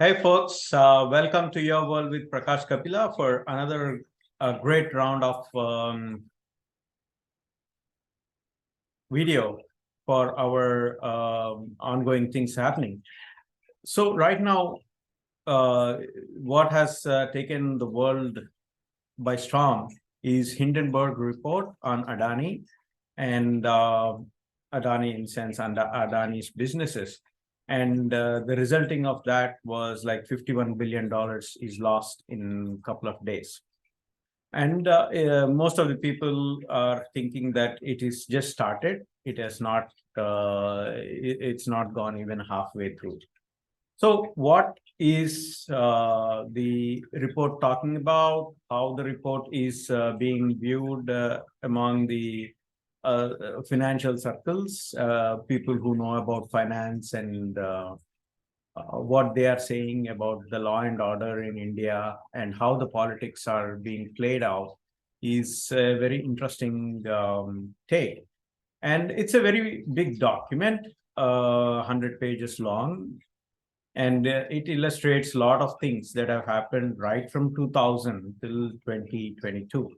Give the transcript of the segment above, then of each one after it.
Hey folks, welcome to Your World with Prakash Kapila for another great round of video for our ongoing things happening. So right now, what has taken the world by storm is Hindenburg report on Adani and Adani in sense and Adani's businesses. And the resulting of that was like $51 billion is lost in a couple of days. And most of the people are thinking that it is just started. It has not, it's not gone even halfway through. So what is the report talking about? How the report is being viewed among the financial circles, people who know about finance and what they are saying about the law and order in India and how the politics are being played out is a very interesting take. And it's a very big document, 100 pages long, and it illustrates a lot of things that have happened right from 2000 till 2022.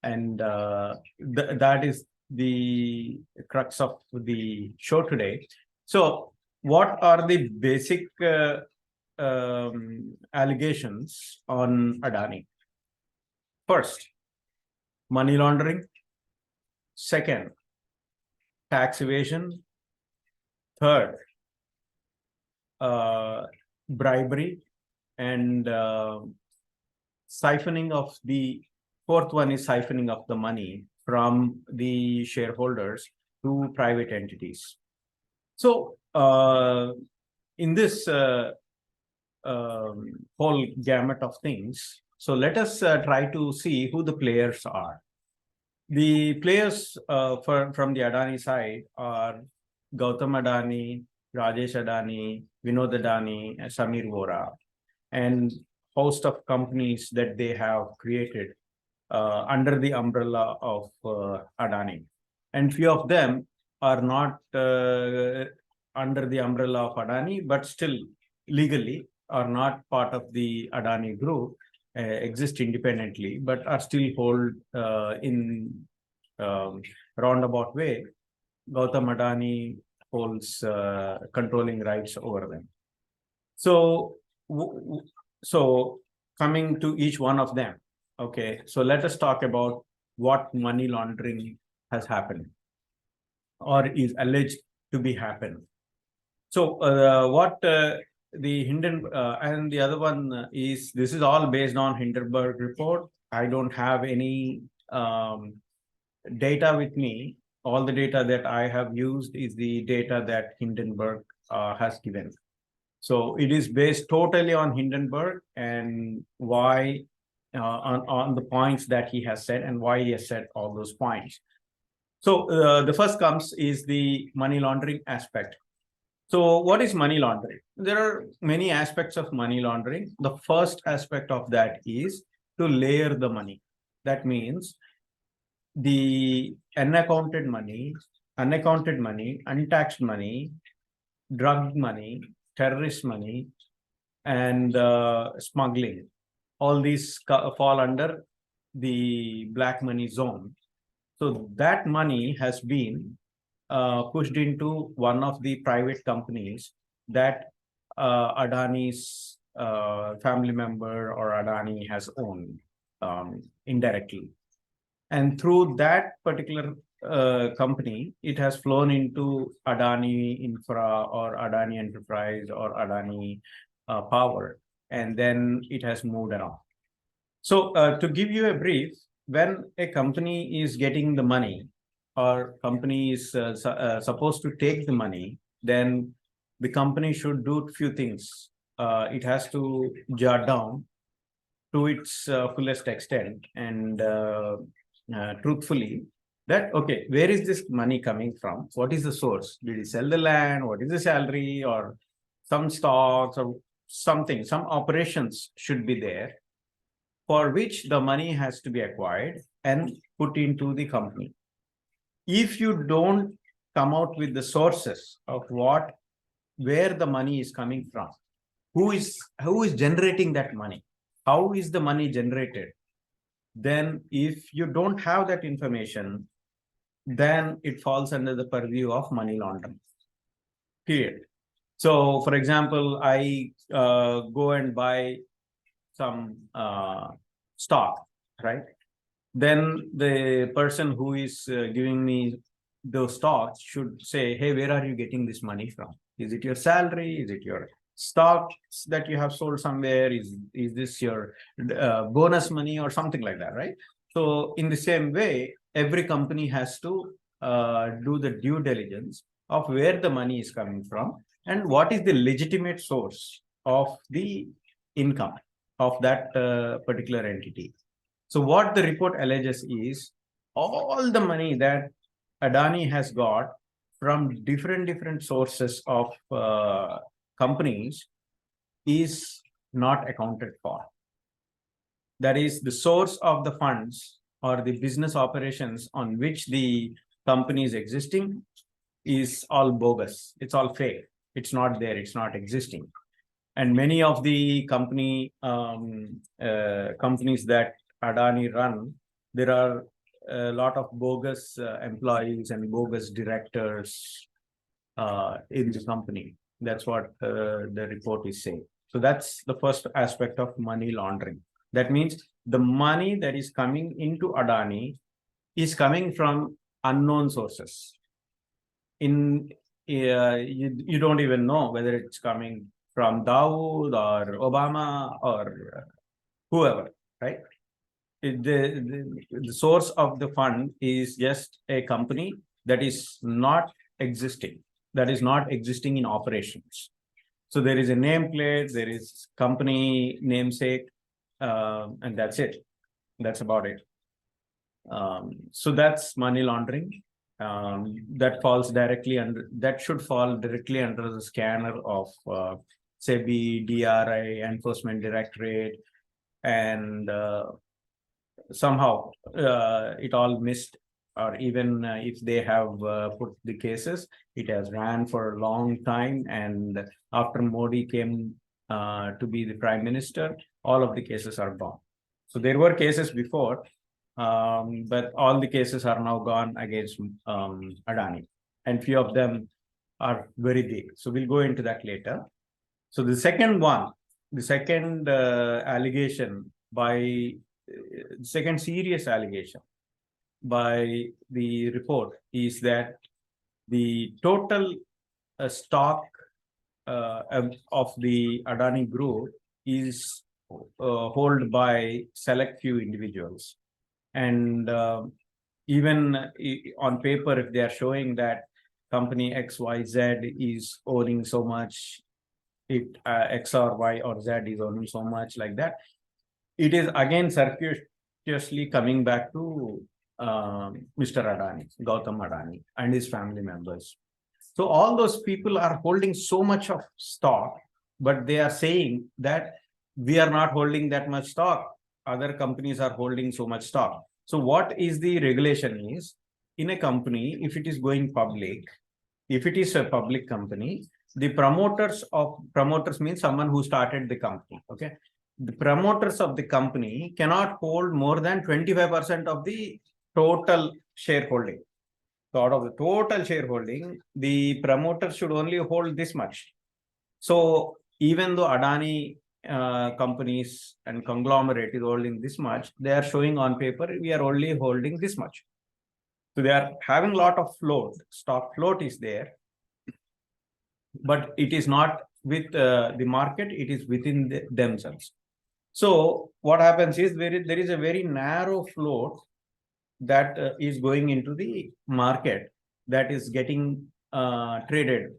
And that is the crux of the show today. So what are the basic allegations on Adani? First, money laundering. Second, tax evasion. Third, bribery. And siphoning of the fourth one is siphoning of the money from the shareholders to private entities. So in this whole gamut of things, so let us try to see who the players are. The players from the Adani side are Gautam Adani, Rajesh Adani, Vinod Adani, and Samir Vora, and host of companies that they have created under the umbrella of Adani. And few of them are not under the umbrella of Adani, but still legally are not part of the Adani group, exist independently, but are still hold in roundabout way. Gautam Adani holds controlling rights over them. So, so coming to each one of them, okay, so let us talk about what money laundering has happened or is alleged to be happened. So what the and the other one is, this is all based on Hindenburg report. I don't have any data with me. All the data that I have used is the data that Hindenburg has given. So it is based totally on Hindenburg and why on the points that he has said and why he has said all those points. So the first comes is the money laundering aspect. So what is money laundering? There are many aspects of money laundering. The first aspect of that is to layer the money. That means the unaccounted money, untaxed money, drug money, terrorist money, and smuggling. All these fall under the black money zone. So that money has been pushed into one of the private companies that Adani's family member or Adani has owned indirectly. And through that particular company, it has flown into Adani Infra or Adani Enterprise or Adani Power, and then it has moved around. So to give you a brief, when a company is getting the money or company is supposed to take the money, then the company should do a few things. It has to jot down to its fullest extent and truthfully that, okay, where is this money coming from? What is the source? Did he sell the land? What is the salary or some stocks or something? Some operations should be there for which the money has to be acquired and put into the company. If you don't come out with the sources of where the money is coming from, who is generating that money? How is the money generated? Then if you don't have that information, then it falls under the purview of money laundering. Period. So, for example, I go and buy some stock, right? Then the person who is giving me those stocks should say, hey, where are you getting this money from? Is it your salary? Is it your stocks that you have sold somewhere? Is this your bonus money or something like that, right? So in the same way, every company has to do the due diligence of where the money is coming from and what is the legitimate source of the income of that particular entity. So what the report alleges is all the money that Adani has got from different sources of companies is not accounted for. That is, the source of the funds or the business operations on which the company is existing is all bogus. It's all fake. It's not there. It's not existing. And many of the companies that Adani run, there are a lot of bogus employees and bogus directors in the company. That's what the report is saying. So that's the first aspect of money laundering. That means the money that is coming into Adani is coming from unknown sources. You don't even know whether it's coming from Dawood or Obama or whoever, right? The source of the fund is just a company that is not existing, in operations. So there is a nameplate, there is company namesake, and that's it. That's about it. So that's money laundering. That should fall directly under the scanner of SEBI, DRI, Enforcement Directorate, and somehow it all missed, or even if they have put the cases, it has ran for a long time. And after Modi came to be the prime minister, all of the cases are gone. So there were cases before, but all the cases are now gone against Adani, and few of them are very big. So we'll go into that later. So the second allegation by second serious allegation by the report is that the total stock of the Adani group is held by select few individuals. And even on paper, if they are showing that company XYZ is owning so much, X or Y or Z is owning so much, like that, it is again circuitously coming back to Mr. Adani, Gautam Adani, and his family members. So all those people are holding so much of stock, but they are saying that we are not holding that much stock. Other companies are holding so much stock. So what is the regulation is, in a company, if it is going public, if it is a public company, the promoters means someone who started the company. Okay. The promoters of the company cannot hold more than 25% of the total shareholding. So out of the total shareholding, the promoters should only hold this much. So even though Adani companies and conglomerate is holding this much, they are showing on paper, we are only holding this much. So they are having a lot of float, stock float is there, but it is not with the market, it is within themselves. So what happens is there is a very narrow float that is going into the market, that is getting traded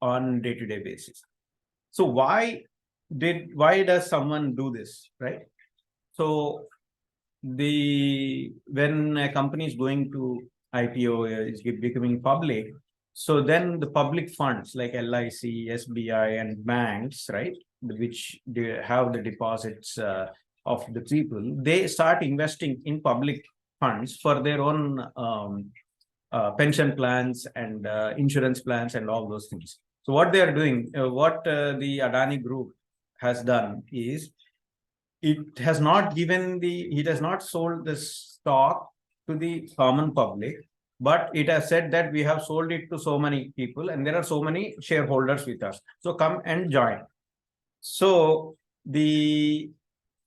on day-to-day basis. So why does someone do this, right? So when a company is going to IPO, is becoming public, so then the public funds like LIC, SBI, and banks, right, which have the deposits of the people, they start investing in public funds for their own pension plans and insurance plans and all those things. So what they are doing, the Adani group has done is it has not sold the stock to the common public, but it has said that we have sold it to so many people and there are so many shareholders with us. So come and join. So the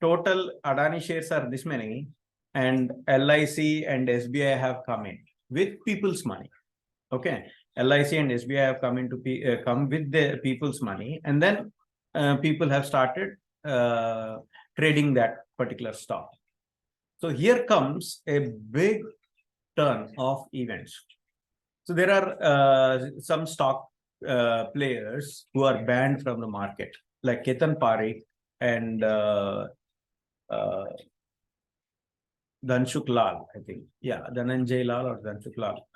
total Adani shares are this many, and LIC and SBI have come in with people's money. Okay, LIC and SBI have come with the people's money, and then people have started trading that particular stock. So here comes a big turn of events. So there are some stock players who are banned from the market, like Ketan Parikh and Dhanshuk Lal, I think. Yeah, Dhananjay Lal or Dhanshuk Lal.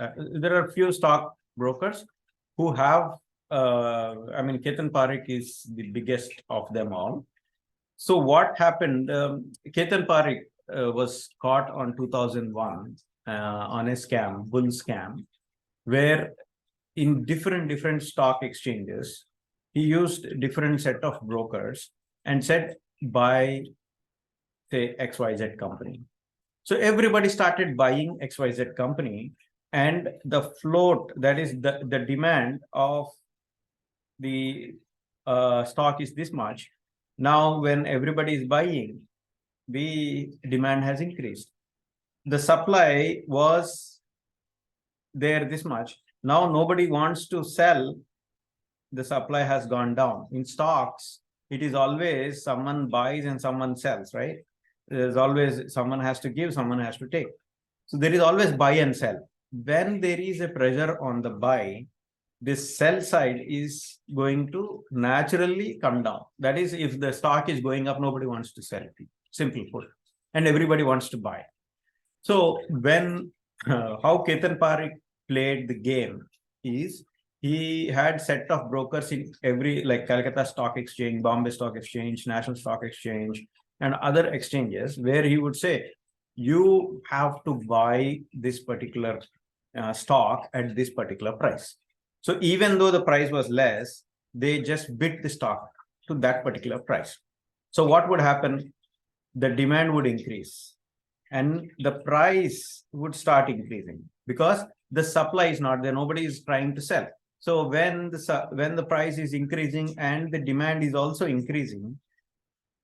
There are few stock brokers who have, I mean, Ketan Parikh is the biggest of them all. So what happened? Ketan Parikh was caught on 2001 on a scam, bull scam, where in different stock exchanges, he used different set of brokers and said, buy, say, XYZ company. So everybody started buying XYZ company, and the float, that is the demand of the stock is this much. Now, when everybody is buying, the demand has increased. The supply was there this much. Now nobody wants to sell. The supply has gone down. In stocks, it is always someone buys and someone sells, right? There's always someone has to give, someone has to take. So there is always buy and sell. When there is a pressure on the buy, this sell side is going to naturally come down. That is, if the stock is going up, nobody wants to sell it. Simple put. And everybody wants to buy. So when how Ketan Parikh played the game is, he had set of brokers in every, like Calcutta Stock Exchange, Bombay Stock Exchange, National Stock Exchange, and other exchanges, where he would say, you have to buy this particular stock at this particular price. So even though the price was less, they just bid the stock to that particular price. So what would happen? The demand would increase and the price would start increasing because the supply is not there. Nobody is trying to sell. So when the price is increasing and the demand is also increasing,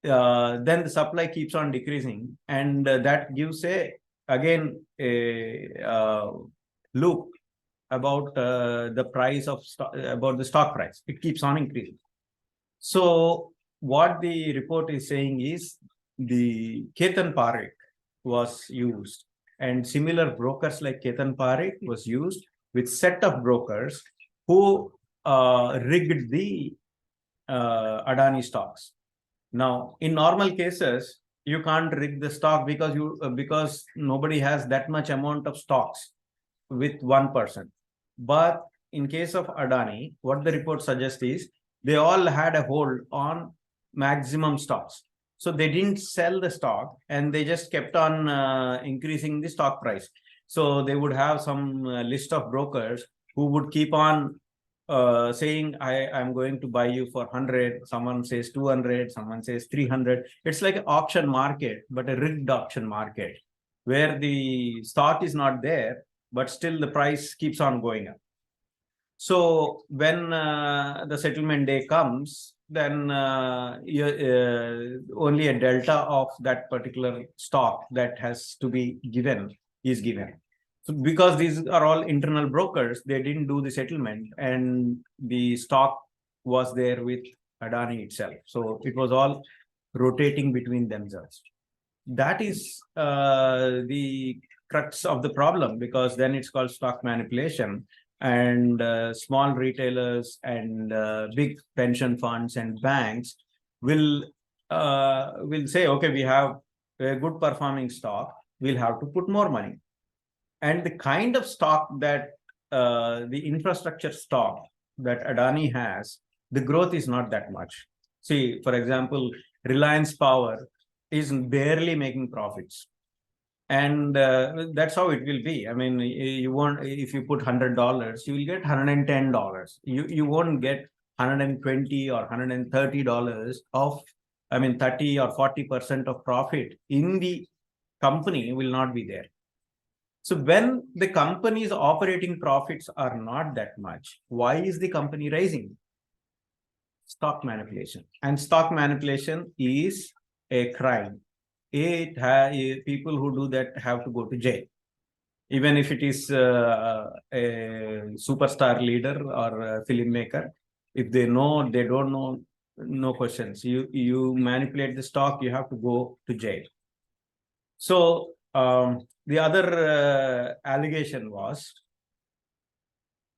then the supply keeps on decreasing, and that gives a loop about the price of about the stock price. It keeps on increasing. So what the report is saying is the Ketan Parikh was used, and similar brokers like Ketan Parikh was used with set of brokers who rigged the Adani stocks. Now, in normal cases, you can't rig the stock because nobody has that much amount of stocks with one person. But in case of Adani, what the report suggests is they all had a hold on maximum stocks. So they didn't sell the stock and they just kept on increasing the stock price. So they would have some list of brokers who would keep on saying, I'm going to buy you for 100, someone says 200, someone says 300. It's like an auction market, but a rigged auction market where the stock is not there, but still the price keeps on going up. So when the settlement day comes, then only a delta of that particular stock that has to be given is given. So because these are all internal brokers, they didn't do the settlement and the stock was there with Adani itself. So it was all rotating between themselves. That is the crux of the problem, because then it's called stock manipulation, and small retailers and big pension funds and banks will say, okay, we have a good performing stock, we'll have to put more money. And the kind of stock that the infrastructure stock that Adani has, the growth is not that much. See, for example, Reliance Power is barely making profits. And that's how it will be. I mean, you won't, if you put $100, you will get $110. You won't get 120 or $130 of, 30 or 40% of profit in the company will not be there. So when the company's operating profits are not that much, why is the company rising? Stock manipulation. And stock manipulation is a crime. People who do that have to go to jail. Even if it is a superstar leader or a filmmaker, if they know, they don't know, no questions. You manipulate the stock, you have to go to jail. So the other allegation was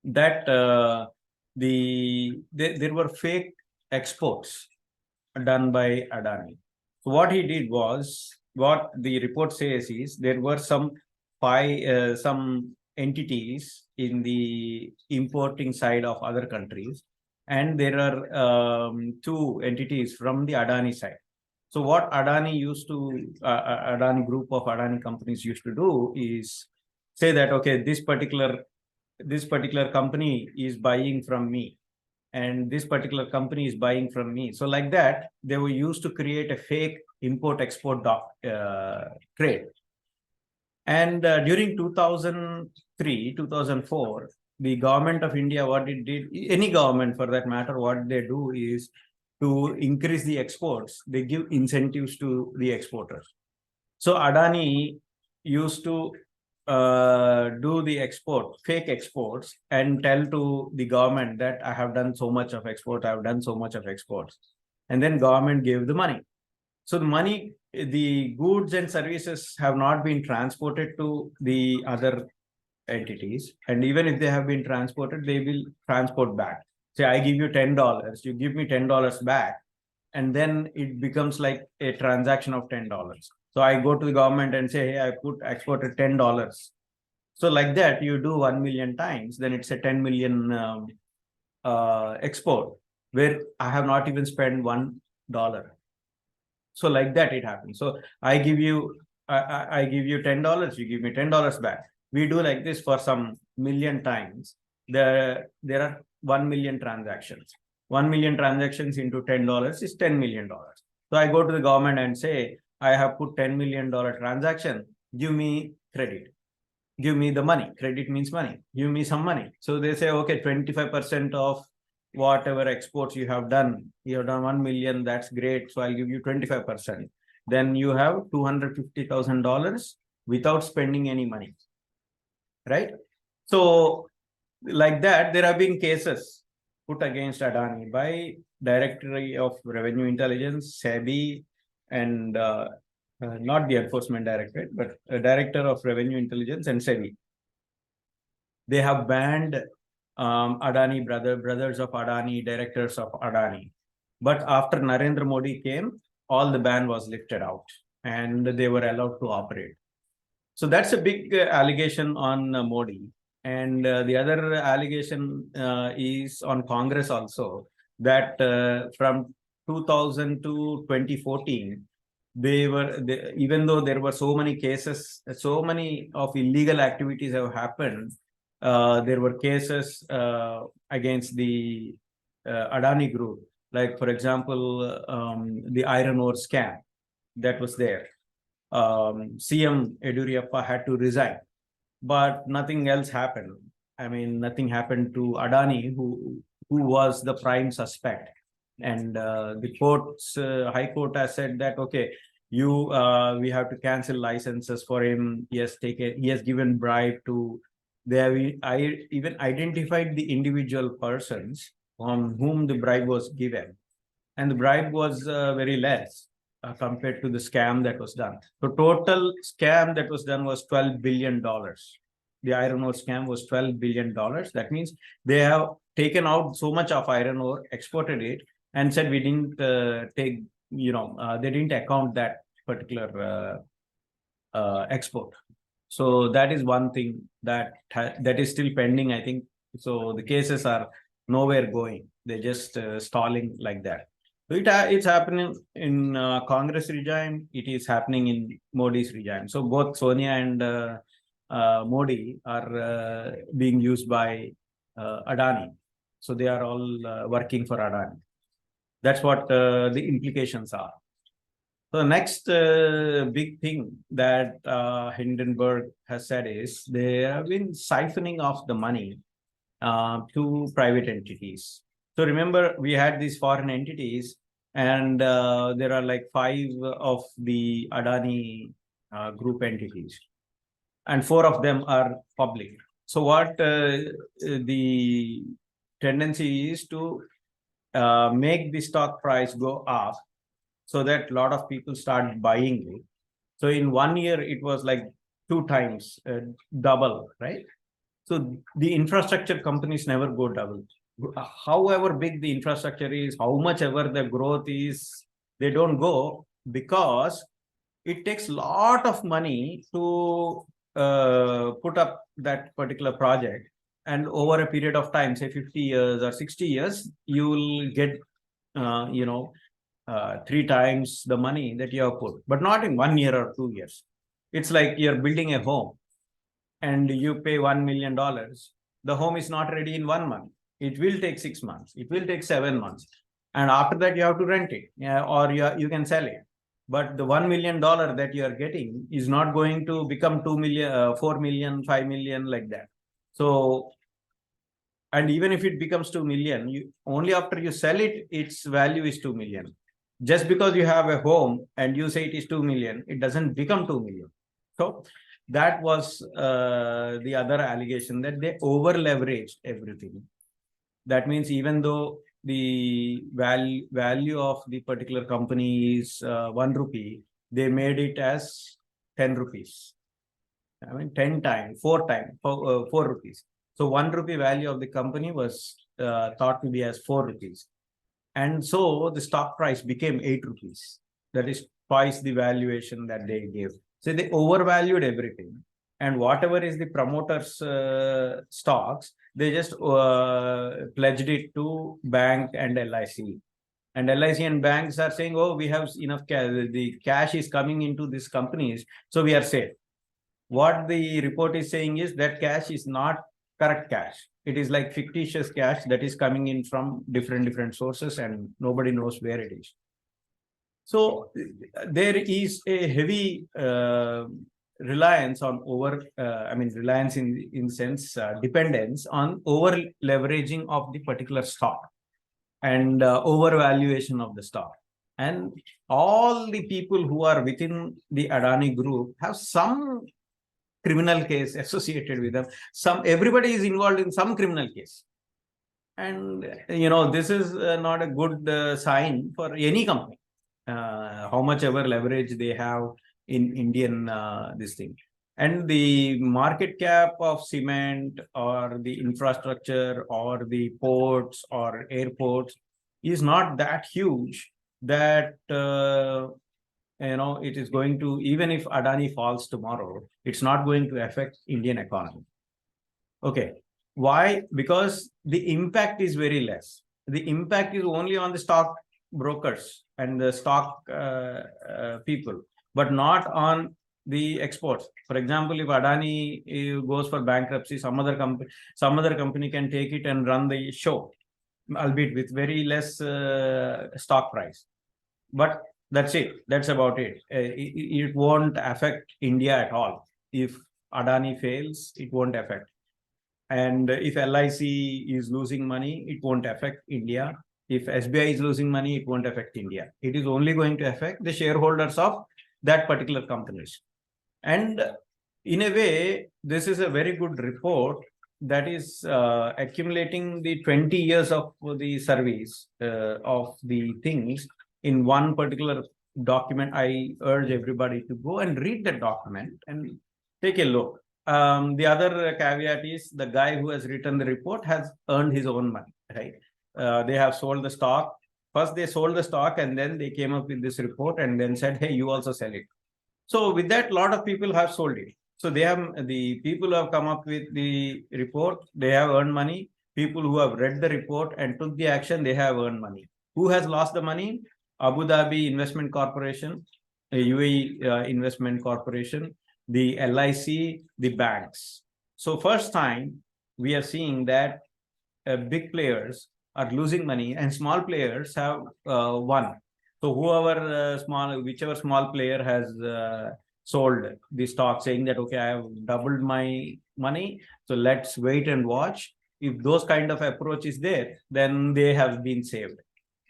that there were fake exports done by Adani. So what he did was, what the report says is, there were some entities in the importing side of other countries, and there are two entities from the Adani side. So what Adani Adani group of Adani companies used to do is say that, okay, this particular company is buying from me, and this particular company is buying from me. So like that, they were used to create a fake import-export trade. And during 2003, 2004, the government of India, what it did, any government for that matter, what they do is to increase the exports, they give incentives to the exporters. So Adani used to do the fake exports, and tell to the government that I have done so much of export, I have done so much of exports. And then government gave the money. So the money, the goods and services have not been transported to the other entities. And even if they have been transported, they will transport back. Say, I give you $10, you give me $10 back. And then it becomes like a transaction of $10. So I go to the government and say, hey, I exported $10. So like that, you do 1 million times, then it's a 10 million export, where I have not even spent $1. So like that it happens. So I give you $10, you give me $10 back. We do like this for some million times. There are 1 million transactions. 1 million transactions into $10 is $10 million. So I go to the government and say, I have put $10 million transaction, give me credit. Give me the money. Credit means money. Give me some money. So they say, okay, 25% of whatever exports you have done 1 million, that's great. So I'll give you 25%. Then you have $250,000 without spending any money. Right? So like that, there have been cases put against Adani by Directorate of Revenue Intelligence, SEBI, and not the Enforcement Directorate, but Director of Revenue Intelligence and SEBI. They have banned Adani brothers of Adani, directors of Adani. But after Narendra Modi came, all the ban was lifted out and they were allowed to operate. So that's a big allegation on Modi. And the other allegation is on Congress also, that from 2000 to 2014, even though there were so many cases, so many of illegal activities have happened, there were cases against the Adani group. Like, for example, the iron ore scam that was there. CM Yediyurappa had to resign, but nothing else happened. Nothing happened to Adani, who was the prime suspect. And the High Court has said that, okay, we have to cancel licenses for him. He has given bribe to. I even identified the individual persons on whom the bribe was given, and the bribe was very less compared to the scam that was done. The total scam that was done was $12 billion. The iron ore scam was $12 billion. That means they have taken out so much of iron ore, exported it, and said we didn't they didn't account that particular export. So that is one thing that is still pending, I think. So the cases are nowhere going. They're just stalling like that. So it's happening in Congress regime. It is happening in Modi's regime. So both Sonia and Modi are being used by Adani. So they are all working for Adani. That's what the implications are. So the next big thing that Hindenburg has said is they have been siphoning off the money to private entities. So remember, we had these foreign entities, and there are like 5 of the Adani group entities, and 4 of them are public. So what the tendency is to make the stock price go up, so that a lot of people start buying it. So in 1 year, it was like 2 times double, right? So the infrastructure companies never go double. However big the infrastructure is, how much ever the growth is, they don't go, because it takes a lot of money to put up that particular project. And over a period of time, say 50 years or 60 years, you will get, 3 times the money that you have put, but not in 1 year or 2 years. It's like you're building a home and you pay $1 million. The home is not ready in 1 month. It will take 6 months. It will take 7 months. And after that, you have to rent it, or you can sell it. But the $1 million that you are getting is not going to become 2 million, 4 million, 5 million, like that. So, and even if it becomes 2 million, you only after you sell it, its value is 2 million. Just because you have a home and you say it is 2 million, it doesn't become 2 million. So that was the other allegation, that they over leveraged everything. That means even though the value of the particular company is 1 rupee, they made it as 10 rupees. I mean, 10 times, 4 times, 4 rupees. So 1 rupee value of the company was thought to be as 4 rupees. And so the stock price became 8 rupees. That is twice the valuation that they gave. So they overvalued everything. And whatever is the promoters' stocks, they just pledged it to bank and LIC. And LIC and banks are saying, oh, we have enough cash. The cash is coming into these companies, so we are safe. What the report is saying is that cash is not correct cash. It is like fictitious cash that is coming in from different sources, and nobody knows where it is. So there is a heavy reliance on reliance in sense, dependence on over leveraging of the particular stock, and overvaluation of the stock. And all the people who are within the Adani group have some criminal case associated with them. Everybody is involved in some criminal case. And this is not a good sign for any company, how much ever leverage they have in Indian this thing. And the market cap of cement or the infrastructure or the ports or airports is not that huge that it is going to, even if Adani falls tomorrow, it's not going to affect Indian economy. Okay. Why? Because the impact is very less. The impact is only on the stock brokers and the stock people, but not on the exports. For example, if Adani goes for bankruptcy, some other company can take it and run the show, albeit with very less stock price. But that's it. That's about it. It won't affect India at all. If Adani fails, it won't affect. And if LIC is losing money, it won't affect India. If SBI is losing money, it won't affect India. It is only going to affect the shareholders of that particular companies. And in a way, this is a very good report that is accumulating the 20 years of the service of the things in one particular document. I urge everybody to go and read the document and take a look. The other caveat is the guy who has written the report has earned his own money, right? They have sold the stock. First, they sold the stock, and then they came up with this report and then said, hey, you also sell it. So with that, a lot of people have sold it. So they have, the people who have come up with the report, they have earned money. People who have read the report and took the action, they have earned money. Who has lost the money? Abu Dhabi Investment Corporation, UAE Investment Corporation, the LIC, the banks. So first time we are seeing that big players are losing money and small players have won. So whichever small player has sold the stock saying that, okay, I have doubled my money, so let's wait and watch. If those kind of approach is there, then they have been saved.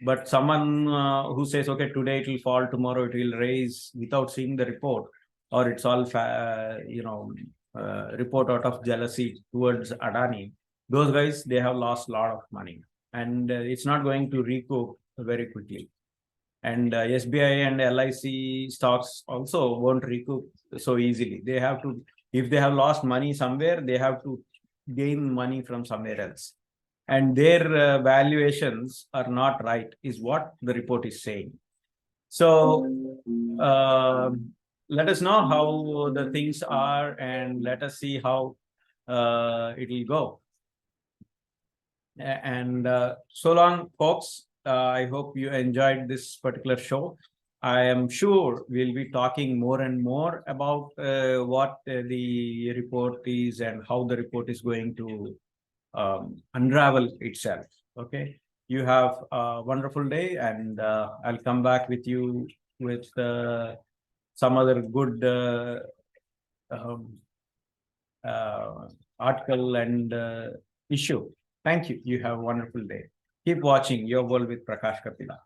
But someone who says, okay, today it will fall, tomorrow it will raise without seeing the report, or it's all, report out of jealousy towards Adani, those guys, they have lost a lot of money, and it's not going to recoup very quickly. And SBI and LIC stocks also won't recoup so easily. They have to, if they have lost money somewhere, they have to gain money from somewhere else. And their valuations are not right, is what the report is saying. So let us know how the things are, and let us see how it will go. And so long, folks. I hope you enjoyed this particular show. I am sure we'll be talking more and more about what the report is and how the report is going to unravel itself. Okay. You have a wonderful day, and I'll come back with you with some other good um, article and issue. Thank you. You have a wonderful day. Keep watching Your World with Prakash Kapila.